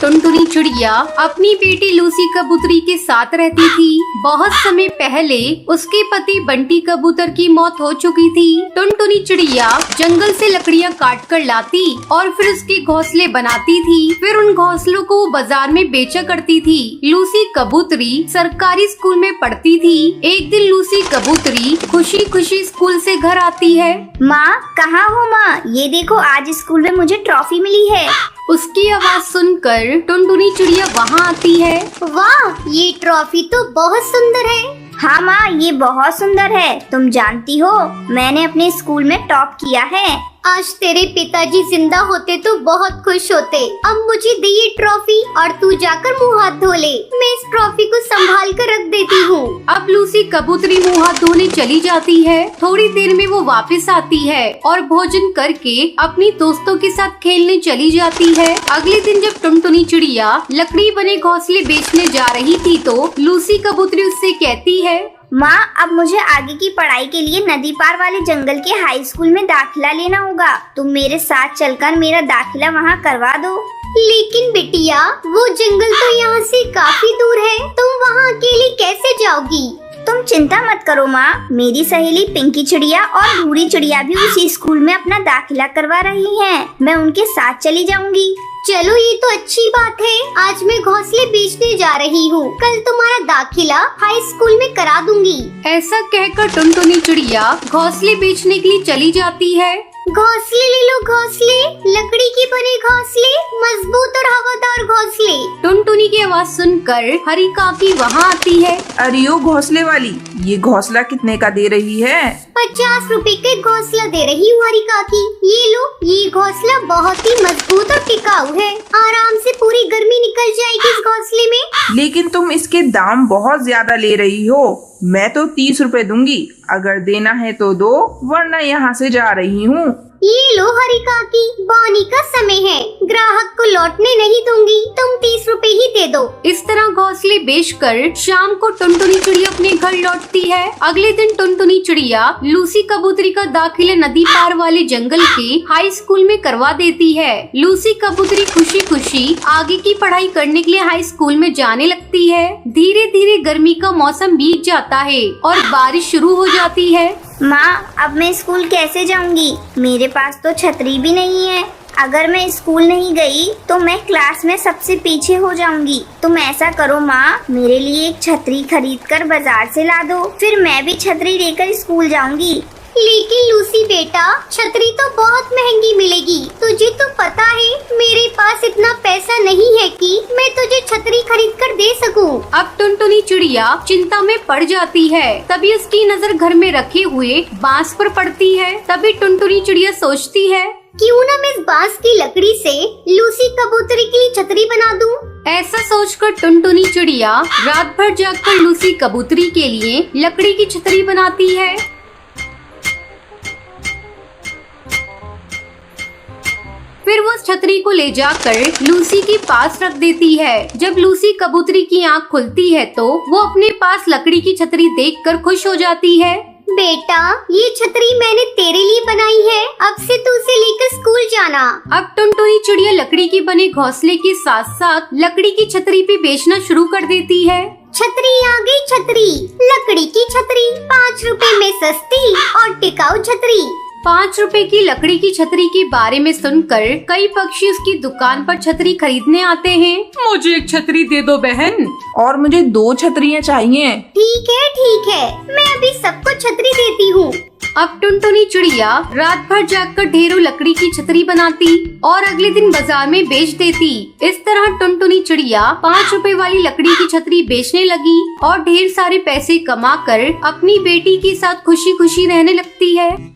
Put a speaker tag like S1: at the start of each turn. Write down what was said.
S1: टुनटुनी चिड़िया अपनी बेटी लूसी कबूतरी के साथ रहती थी। बहुत समय पहले उसके पति बंटी कबूतर की मौत हो चुकी थी। टुनटुनी चिड़िया जंगल से लकड़ियाँ काट कर लाती और फिर उसके घोंसले बनाती थी। फिर उन घोंसलों को वो बाजार में बेचा करती थी। लूसी कबूतरी सरकारी स्कूल में पढ़ती थी। एक दिन लूसी कबूतरी खुशी खुशी स्कूल से घर आती है।
S2: माँ, कहाँ हो माँ? ये देखो, आज स्कूल में मुझे ट्रॉफी मिली है।
S1: उसकी आवाज सुनकर टुनटुनी चिड़िया वहाँ आती है।
S2: वाह, ये ट्रॉफी तो बहुत सुंदर है। हाँ माँ, ये बहुत सुंदर है। तुम जानती हो, मैंने अपने स्कूल में टॉप किया है।
S3: आज तेरे पिताजी जिंदा होते तो बहुत खुश होते। अब मुझे दे ये ट्रॉफी और तू जाकर मुँह हाथ धो ले। मैं इस ट्रॉफी को संभाल कर रख देती हूँ।
S1: अब लूसी कबूतरी मुँह हाथ धोने चली जाती है। थोड़ी देर में वो वापस आती है और भोजन करके अपनी दोस्तों के साथ खेलने चली जाती है। अगले दिन जब टुनटुनी चिड़िया लकड़ी बने घोंसले बेचने जा रही थी तो लूसी कबूतरी उससे कहती है,
S2: माँ, अब मुझे आगे की पढ़ाई के लिए नदी पार वाले जंगल के हाई स्कूल में दाखिला लेना होगा। तुम मेरे साथ चलकर मेरा दाखिला वहाँ करवा दो।
S3: लेकिन बिटिया, वो जंगल तो यहाँ से काफी दूर है। तुम वहाँ अकेली कैसे जाओगी?
S2: तुम चिंता मत करो माँ, मेरी सहेली पिंकी चिड़िया और भूरी चिड़िया भी उसी स्कूल में अपना दाखिला करवा रही हैं। मैं उनके साथ चली जाऊंगी।
S3: चलो, ये तो अच्छी बात है। आज मैं घोंसले बेचने जा रही हूँ। कल तुम्हारा दाखिला हाई स्कूल में करा दूंगी।
S1: ऐसा कहकर टुनटुनी चिड़िया घोंसले बेचने के लिए चली जाती है।
S3: घोंसले ले लो, घोंसले, लकड़ी के बने घोंसले, मजबूत और हवादार घोंसले।
S1: टुनटुनी की आवाज सुनकर हरी काकी वहाँ आती है।
S4: अरे ओ घोंसले वाली, ये घोंसला कितने का दे रही है?
S3: 50 रुपए का घोंसला दे रही हूँ हरी काकी। ये लो, ये घोंसला बहुत ही मजबूत और टिकाऊ है। आराम से पूरी गर्मी निकल जाएगी इस घोंसले में।
S4: लेकिन तुम इसके दाम बहुत ज्यादा ले रही हो। मैं तो 30 रुपए दूंगी। अगर देना है तो दो, वरना यहाँ से जा रही हूँ।
S3: ये लो हरी काकी, बोनी का समय है। ग्राहक को लौटने नहीं दूंगी। तुम 30 रुपए ही दे दो।
S1: इस तरह घोंसले बेचकर शाम को टुनटुनी चिड़िया अपने घर लौटती है। अगले दिन टुनटुनी चिड़िया लूसी कबूतरी का दाखिला नदी पार वाले जंगल के हाई स्कूल में करवा देती है। लूसी कबूतरी खुशी खुशी आगे की पढ़ाई करने के लिए हाई स्कूल में जाने लगती है। धीरे धीरे गर्मी का मौसम बीत जाता है और बारिश शुरू हो जाती है।
S2: माँ, अब मैं स्कूल कैसे जाऊंगी? मेरे पास तो छतरी भी नहीं है। अगर मैं स्कूल नहीं गई तो मैं क्लास में सबसे पीछे हो जाऊंगी। तुम ऐसा करो माँ, मेरे लिए एक छतरी खरीद कर बाजार से ला दो। फिर मैं भी छतरी लेकर स्कूल जाऊंगी।
S3: लेकिन लूसी बेटा, छतरी तो बहुत महंगी मिलेगी। तुझे तो पता है मेरे पास इतना पैसा नहीं है कि मैं तुझे छतरी खरीद कर दे सकूं।
S1: अब टुनटुनी चिड़िया चिंता में पड़ जाती है। तभी उसकी नजर घर में रखे हुए बांस पर पड़ती है। तभी टुनटुनी चिड़िया सोचती है,
S3: क्यों ना मैं इस बांस की लकड़ी से लूसी कबूतरी के लिए छतरी बना दूं।
S1: ऐसा सोचकर टुनटुनी चिड़िया रात भर जागकर लूसी कबूतरी के लिए लकड़ी की छतरी बनाती है। फिर वो उस छतरी को ले जाकर लूसी के पास रख देती है। जब लूसी कबूतरी की आँख खुलती है तो वो अपने पास लकड़ी की छतरी देखकर खुश हो जाती है।
S3: बेटा, ये छतरी मैंने तेरे लिए बनाई है। अब से तू उसे लेकर स्कूल जाना।
S1: अब टुनटुनी चिड़िया लकड़ी के बने घोंसले के साथ साथ लकड़ी की छतरी भी बेचना शुरू कर देती है।
S3: छतरी आ गई, छतरी, लकड़ी की छतरी, 5 रुपए में सस्ती और टिकाऊ छतरी।
S1: 5 रुपए की लकड़ी की छतरी के बारे में सुनकर कई पक्षी उसकी दुकान पर छतरी खरीदने आते हैं। मुझे एक छतरी दे दो बहन।
S4: और मुझे 2 छतरियाँ चाहिए।
S3: ठीक है, मैं अभी सबको छतरी देती हूँ।
S1: अब टुनटुनी चिड़िया रात भर जागकर ढेरों लकड़ी की छतरी बनाती और अगले दिन बाजार में बेच देती। इस तरह टुनटुनी चिड़िया 5 रुपए वाली लकड़ी की छतरी बेचने लगी और ढेर सारे पैसे कमाकर अपनी बेटी के साथ खुशी खुशी रहने लगती है।